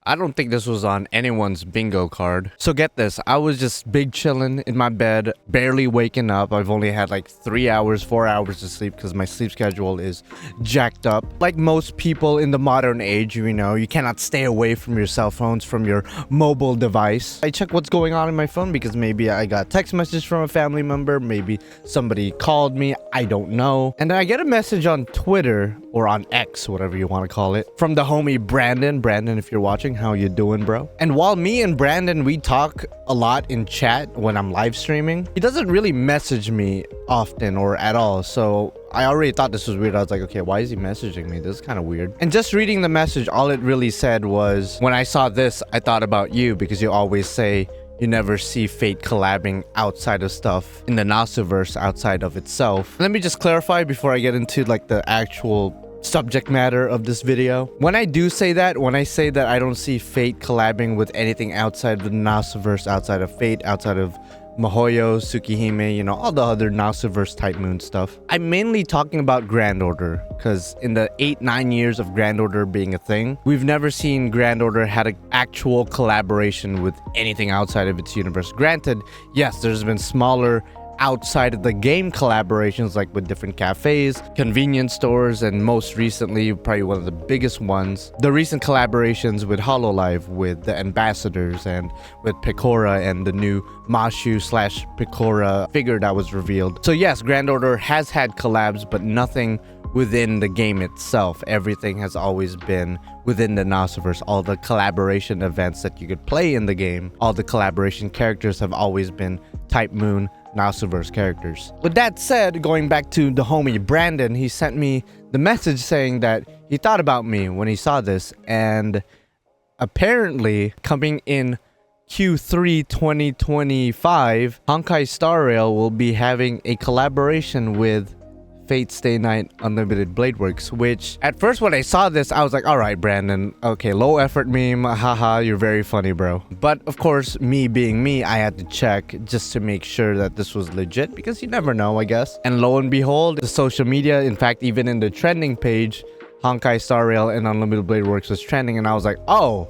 I don't think this was on anyone's bingo card. So get this, I was just big chilling in my bed, barely waking up. I've only had like 3 hours, 4 hours to sleep because my sleep schedule is jacked up. Like most people in the modern age, you know, you cannot stay away from your cell phones, from your mobile device. I check what's going on in my phone because maybe I got a text message from a family member, maybe somebody called me, I don't know. And then I get a message on Twitter or on X, whatever you want to call it, from the homie Brandon. Brandon, if you're watching, how you doing, bro? And while me and Brandon, we talk a lot in chat when I'm live streaming, he doesn't really message me often or at all. So I already thought this was weird. I was like, okay, why is he messaging me? This is kind of weird. And just reading the message, all it really said was, when I saw this, I thought about you because you always say you never see Fate collabing outside of stuff in the Nasuverse, outside of itself. Let me just clarify before I get into like the actual subject matter of this video. When I do say that, when I say that I don't see Fate collabing with anything outside of the Nasuverse, outside of Fate, outside of Mihoyo, Tsukihime, you know, all the other Nasuverse type moon stuff, I'm mainly talking about Grand Order, because in the 8-9 years of Grand Order being a thing, we've never seen Grand Order had an actual collaboration with anything outside of its universe. Granted, yes, there's been smaller outside of the game collaborations, like with different cafes, convenience stores, and most recently, probably one of the biggest ones, the recent collaborations with Hololive, with the ambassadors, and with Picora and the new Mashu slash Picora figure that was revealed. So yes, Grand Order has had collabs, but nothing within the game itself. Everything has always been within the Nasuverse. All the collaboration events that you could play in the game, all the collaboration characters have always been Type Moon Nasuverse characters. With that said, going back to the homie Brandon, he sent me the message saying that he thought about me when he saw this, and apparently coming in Q3 2025, Honkai Star Rail will be having a collaboration with Fate Stay Night Unlimited Blade Works, which at first when I saw this, I was like, all right, Brandon, okay, low effort meme, haha, you're very funny, bro. But of course, me being me, I had to check just to make sure that this was legit, because you never know, I guess. And lo and behold, the social media, in fact, even in the trending page, Honkai Star Rail and Unlimited Blade Works was trending, and I was like, oh,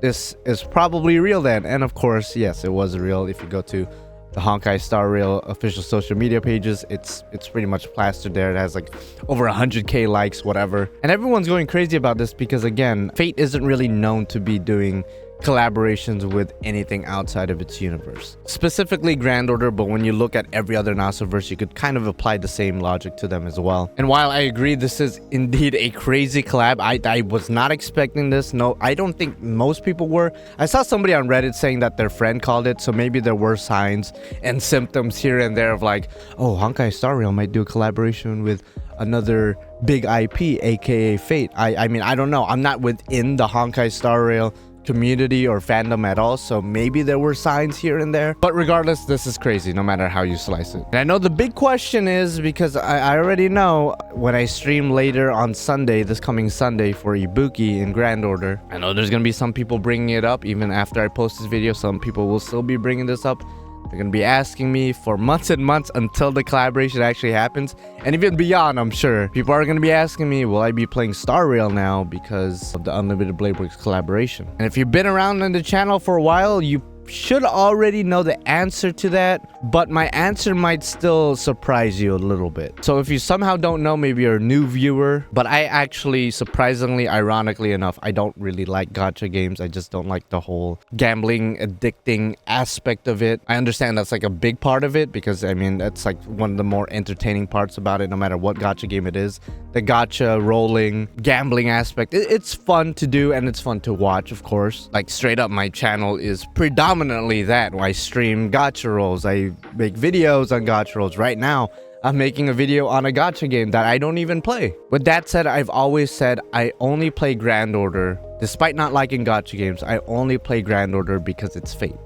this is probably real then. And of course, yes, it was real. If you go to the Honkai Star Rail official social media pages, it's pretty much plastered there. It has like over 100k likes, whatever, and everyone's going crazy about this because, again, Fate isn't really known to be doing collaborations with anything outside of its universe, specifically Grand Order. But when you look at every other Nasuverse, you could kind of apply the same logic to them as well. And while I agree this is indeed a crazy collab, I was not expecting this. No, I don't think most people were. I saw somebody on Reddit saying that their friend called it, so maybe there were signs and symptoms here and there of like, oh, Honkai Star Rail might do a collaboration with another big IP, aka Fate. I mean, I don't know. I'm not within the Honkai Star Rail community or fandom at all, so maybe there were signs here and there, but regardless, this is crazy no matter how you slice it. And I know the big question is, because I already know when I stream later on Sunday, this coming Sunday, for Ibuki in Grand Order, I know there's gonna be some people bringing it up. Even after I post this video, some people will still be bringing this up. They're gonna be asking me for months and months until the collaboration actually happens, and even beyond. I'm sure people are gonna be asking me, will I be playing Star Rail now because of the Unlimited Blade Works collaboration? And if you've been around on the channel for a while, you should already know the answer to that, but my answer might still surprise you a little bit. So if you somehow don't know, maybe you're a new viewer, but I actually, surprisingly, ironically enough, I don't really like gacha games. I just don't like the whole gambling, addicting aspect of it. I understand that's like a big part of it, because I mean, that's like one of the more entertaining parts about it, no matter what gacha game it is. The gacha, rolling, gambling aspect, it's fun to do, and it's fun to watch, of course. Like, straight up, my channel is predominantly that. I stream gacha rolls, I make videos on gacha rolls. Right now, I'm making a video on a gacha game that I don't even play. With that said, I've always said I only play Grand Order. Despite not liking gacha games, I only play Grand Order because it's Fate.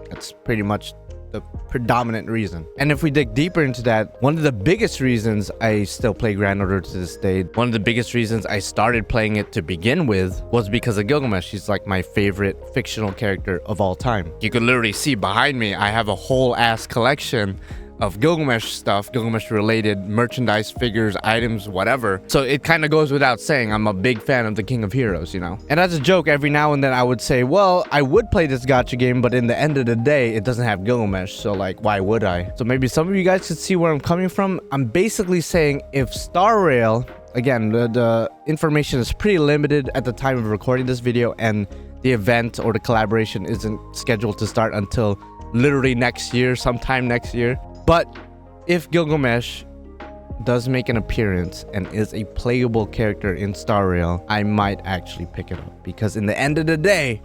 That's pretty much the predominant reason. And if we dig deeper into that, one of the biggest reasons I still play Grand Order to this day, one of the biggest reasons I started playing it to begin with, was because of Gilgamesh. He's like my favorite fictional character of all time. You could literally see behind me, I have a whole ass collection of Gilgamesh stuff, Gilgamesh related merchandise, figures, items, whatever. So it kind of goes without saying, I'm a big fan of the King of Heroes, you know? And as a joke, every now and then I would say, well, I would play this gacha game, but in the end of the day, it doesn't have Gilgamesh. So like, why would I? So maybe some of you guys could see where I'm coming from. I'm basically saying if Star Rail, again, the information is pretty limited at the time of recording this video, and the event or the collaboration isn't scheduled to start until literally next year, sometime next year. But if Gilgamesh does make an appearance and is a playable character in Star Rail, I might actually pick it up, because in the end of the day,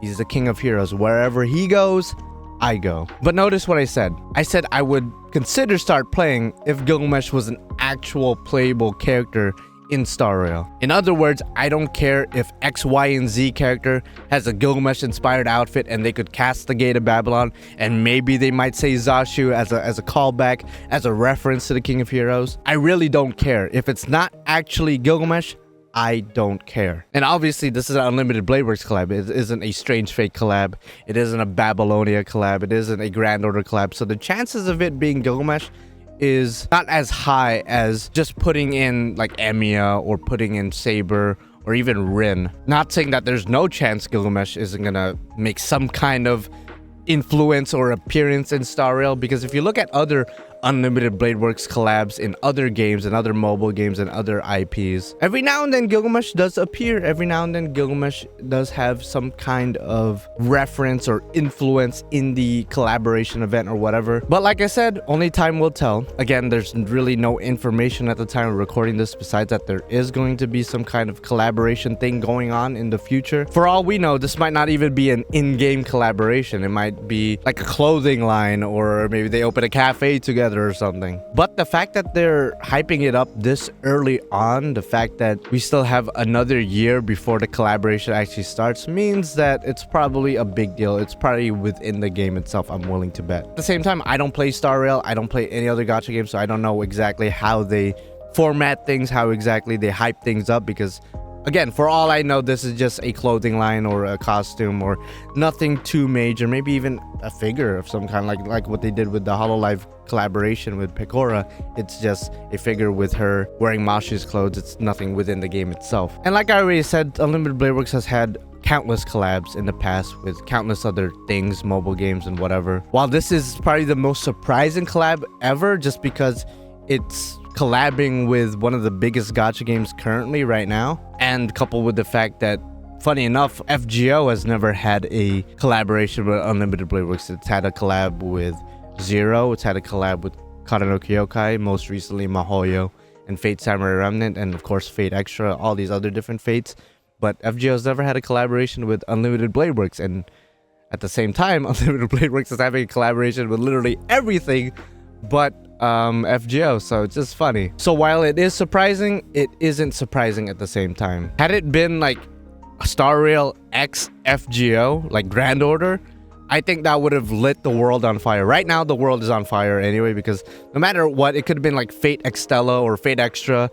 he's the King of Heroes. Wherever he goes, I go. But notice what I said. I said I would consider start playing if Gilgamesh was an actual playable character in Star Rail. In other words, I don't care if X, Y, and Z character has a Gilgamesh inspired outfit and they could cast the Gate of Babylon, and maybe they might say Zashu as a callback, as a reference to the King of Heroes. I really don't care. If it's not actually Gilgamesh, I don't care. And obviously, this is an Unlimited Bladeworks collab. It isn't a Strange Fate collab. It isn't a Babylonia collab. It isn't a Grand Order collab. So the chances of it being Gilgamesh is not as high as just putting in like Emiya or putting in Saber or even Rin. Not saying that there's no chance Gilgamesh isn't gonna make some kind of influence or appearance in Star Rail, because if you look at other Unlimited Bladeworks collabs in other games and other mobile games and other IPs, every now and then Gilgamesh does appear. Every now and then Gilgamesh does have some kind of reference or influence in the collaboration event or whatever. But like I said, only time will tell. Again, there's really no information at the time of recording this besides that there is going to be some kind of collaboration thing going on in the future. For all we know, this might not even be an in-game collaboration. It might be like a clothing line, or maybe they open a cafe together or something. But the fact that they're hyping it up this early on, the fact that we still have another year before the collaboration actually starts, means that it's probably a big deal. It's probably within the game itself, I'm willing to bet. At the same time, I don't play Star Rail. I don't play any other gacha game, so I don't know exactly how they format things, how exactly they hype things up, because again, for all I know, this is just a clothing line or a costume or nothing too major. Maybe even a figure of some kind, like what they did with the Hololive collaboration with Pecora. It's just a figure with her wearing Mashi's clothes. It's nothing within the game itself. And like I already said, Unlimited Bladeworks has had countless collabs in the past with countless other things, mobile games and whatever. While this is probably the most surprising collab ever, just because it's collabing with one of the biggest gacha games currently right now, and coupled with the fact that, funny enough, FGO has never had a collaboration with Unlimited Bladeworks. It's had a collab with Zero, it's had a collab with Karanoki Yokai, most recently Mahoyo and Fate Samurai Remnant, and of course Fate Extra, all these other different Fates. But FGO has never had a collaboration with Unlimited Bladeworks, and at the same time, Unlimited Bladeworks is having a collaboration with literally everything but FGO, so it's just funny. So while it is surprising, it isn't surprising at the same time. Had it been like Star Rail X FGO, like Grand Order, I think that would have lit the world on fire. Right now, the world is on fire anyway, because no matter what, it could have been like Fate Extella or Fate Extra,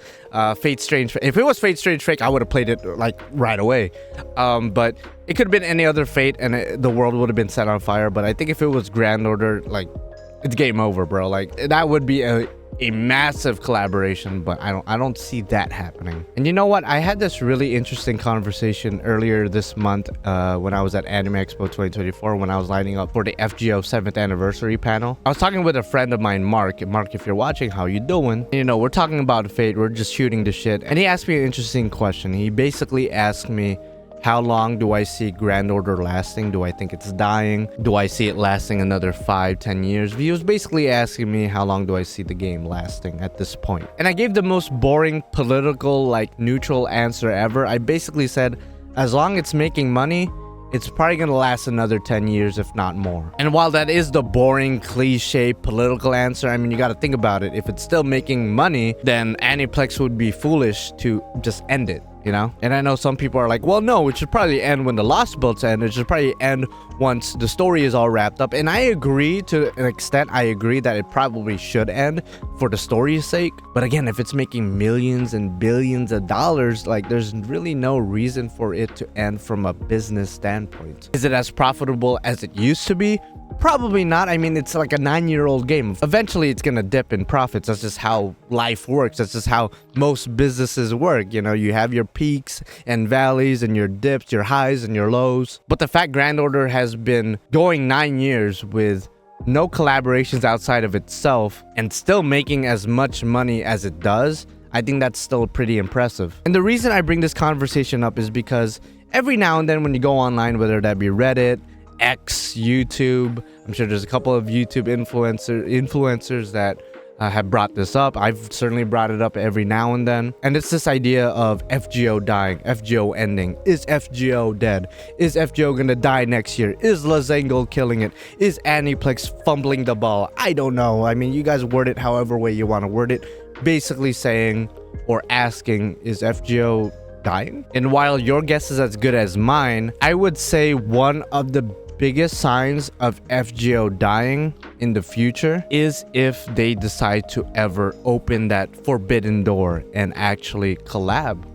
Fate Strange. If it was Fate Strange Fake, I would have played it like right away. But it could have been any other Fate, and the world would have been set on fire. But I think if it was Grand Order, like, it's game over, bro. Like, that would be a massive collaboration, but I don't see that happening. And you know what? I had this really interesting conversation earlier this month when I was at Anime Expo 2024, when I was lining up for the FGO 7th anniversary panel. I was talking with a friend of mine, Mark. Mark, if you're watching, how you doing? You know, we're talking about Fate. We're just shooting the shit. And he asked me an interesting question. He basically asked me, how long do I see Grand Order lasting? Do I think it's dying? Do I see it lasting another 5-10 years? He was basically asking me how long do I see the game lasting at this point. And I gave the most boring, political, like neutral answer ever. I basically said, as long as it's making money, it's probably gonna last another 10 years, if not more. And while that is the boring, cliche, political answer, I mean, you gotta think about it. If it's still making money, then Aniplex would be foolish to just end it, you know? And I know some people are like, well, no, it should probably end when the Lostbelts end. It should probably end once the story is all wrapped up. And I agree to an extent. I agree that it probably should end for the story's sake. But again, if it's making millions and billions of dollars, like, there's really no reason for it to end from a business standpoint. Is it as profitable as it used to be? Probably not. I mean, it's like a 9-year-old game. Eventually, it's gonna dip in profits. That's just how life works. That's just how most businesses work. You know, you have your peaks and valleys and your dips, your highs and your lows. But the fact Grand Order has been going 9 years with no collaborations outside of itself and still making as much money as it does, I think that's still pretty impressive. And the reason I bring this conversation up is because every now and then when you go online, whether that be Reddit, X, YouTube, I'm sure there's a couple of YouTube influencers that have brought this up. I've certainly brought it up every now and then. And it's this idea of FGO dying, FGO ending. Is FGO dead? Is FGO gonna die next year? Is Lazengo killing it? Is Aniplex fumbling the ball? I don't know. I mean, you guys word it however way you want to word it. Basically saying or asking, is FGO dying? And while your guess is as good as mine, I would say one of the biggest signs of FGO dying in the future is if they decide to ever open that forbidden door and actually collab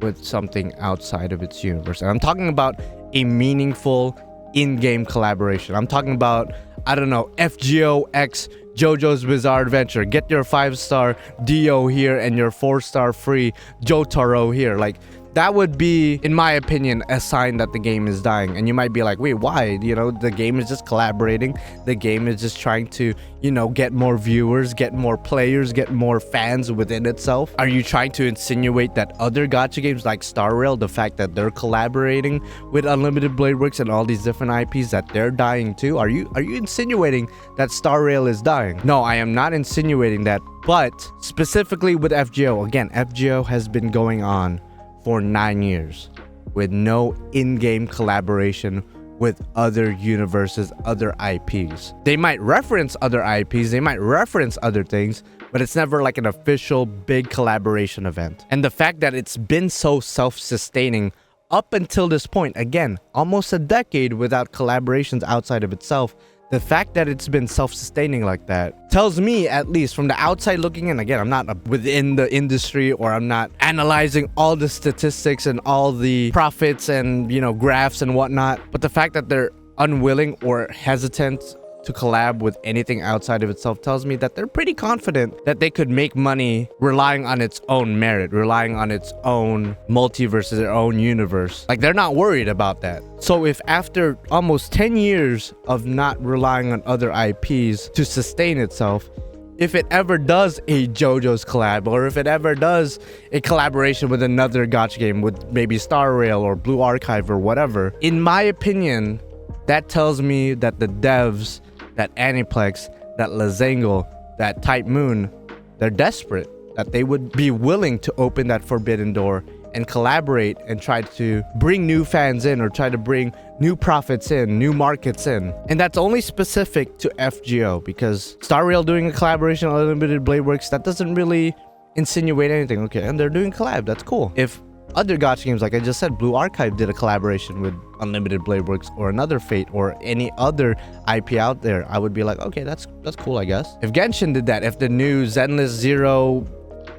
with something outside of its universe. And I'm talking about a meaningful in-game collaboration. I'm talking about, I don't know, FGO X JoJo's Bizarre Adventure. Get your 5-star Dio here and your 4-star free Jotaro here. Like, that would be, in my opinion, a sign that the game is dying. And you might be like, wait, why? You know, the game is just collaborating. The game is just trying to, you know, get more viewers, get more players, get more fans within itself. Are you trying to insinuate that other gacha games like Star Rail, the fact that they're collaborating with Unlimited Blade Works and all these different IPs, that they're dying too? Are you insinuating that Star Rail is dying? No, I am not insinuating that. But specifically with FGO, again, FGO has been going on for 9 years with no in-game collaboration with other universes, other IPs. They might reference other IPs, they might reference other things, but it's never like an official big collaboration event. And the fact that it's been so self-sustaining up until this point, again, almost a decade without collaborations outside of itself, the fact that it's been self-sustaining like that tells me, at least from the outside looking in, again, I'm not within the industry or I'm not analyzing all the statistics and all the profits and, you know, graphs and whatnot, but the fact that they're unwilling or hesitant to collab with anything outside of itself tells me that they're pretty confident that they could make money relying on its own merit, relying on its own multiverse, their own universe. Like, they're not worried about that. So if after almost 10 years of not relying on other IPs to sustain itself, if it ever does a JoJo's collab, or if it ever does a collaboration with another gacha game, with maybe Star Rail or Blue Archive or whatever, in my opinion, that tells me that the devs, that Aniplex, that Lazengo, that Type Moon, they're desperate, that they would be willing to open that forbidden door and collaborate and try to bring new fans in, or try to bring new profits in, new markets in. And that's only specific to FGO, because Star Rail doing a collaboration on Unlimited Blade Works, that doesn't really insinuate anything. Okay, and they're doing collab, that's cool. If other gacha games, like I just said, Blue Archive did a collaboration with Unlimited Blade Works or another Fate or any other IP out there, I would be like, okay, that's cool, I guess. If Genshin did that, if the new Zenless Zero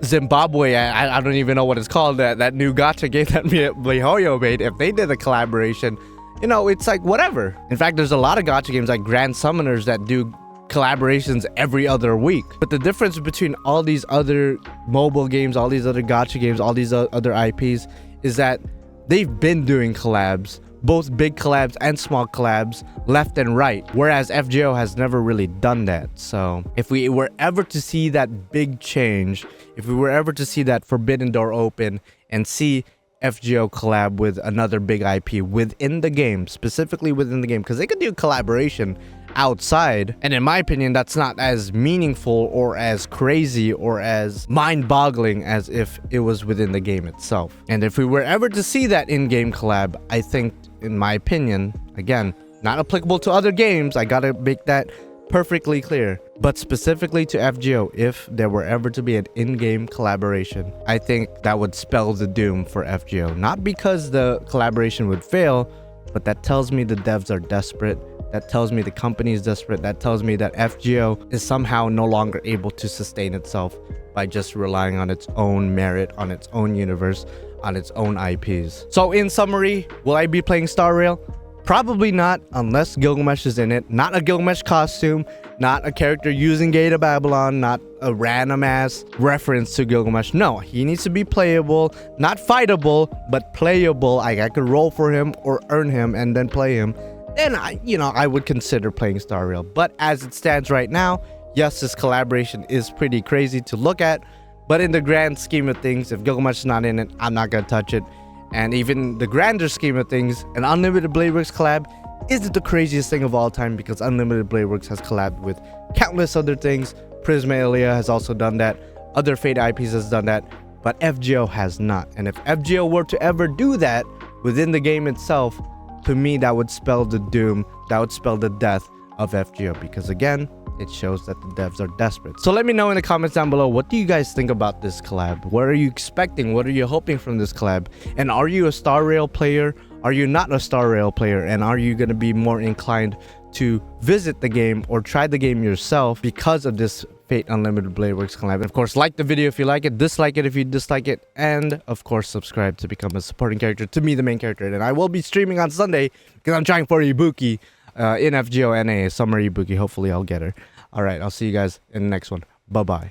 Zimbabwe, I don't even know what it's called, that new gacha game that MiHoYo made, if they did a collaboration, you know, it's like whatever. In fact, there's a lot of gacha games like Grand Summoners that do collaborations every other week. But the difference between all these other mobile games, all these other gacha games, all these other IPs is that they've been doing collabs, both big collabs and small collabs, left and right, whereas FGO has never really done that. So if we were ever to see that big change, if we were ever to see that forbidden door open and see FGO collab with another big IP within the game, specifically within the game, because they could do collaboration outside, and in my opinion, that's not as meaningful or as crazy or as mind-boggling as if it was within the game itself. And if we were ever to see that in-game collab, I think, in my opinion, again, not applicable to other games, I gotta make that perfectly clear, but specifically to FGO, if there were ever to be an in-game collaboration, I think that would spell the doom for FGO. Not because the collaboration would fail, but that tells me the devs are desperate. That tells me the company is desperate. That tells me that FGO is somehow no longer able to sustain itself by just relying on its own merit, on its own universe, on its own IPs. So in summary, will I be playing Star Rail? Probably not, unless Gilgamesh is in it. Not a Gilgamesh costume, not a character using Gate of Babylon, not a random ass reference to Gilgamesh. No, he needs to be playable, not fightable, but playable. I could roll for him or earn him and then play him. Then I would consider playing Star Rail. But as it stands right now, yes, this collaboration is pretty crazy to look at. But in the grand scheme of things, if Gilgamesh is not in it, I'm not gonna touch it. And even the grander scheme of things, an Unlimited Blade Works collab isn't the craziest thing of all time, because Unlimited Blade Works has collabed with countless other things. Prisma Ilia has also done that. Other Fate IPs has done that. But FGO has not. And if FGO were to ever do that within the game itself, to me, that would spell the doom. That would spell the death of FGO. Because again, it shows that the devs are desperate. So let me know in the comments down below, what do you guys think about this collab? What are you expecting? What are you hoping from this collab? And are you a Star Rail player? Are you not a Star Rail player? And are you going to be more inclined to visit the game or try the game yourself because of this Fate Unlimited Blade Works collab? And of course, like the video if you like it, dislike it if you dislike it, and of course, subscribe to become a supporting character to me, the main character. And I will be streaming on Sunday because I'm trying for Ibuki. In FGO NA, Summer Ibuki. Hopefully I'll get her. Alright, I'll see you guys in the next one. Bye-bye.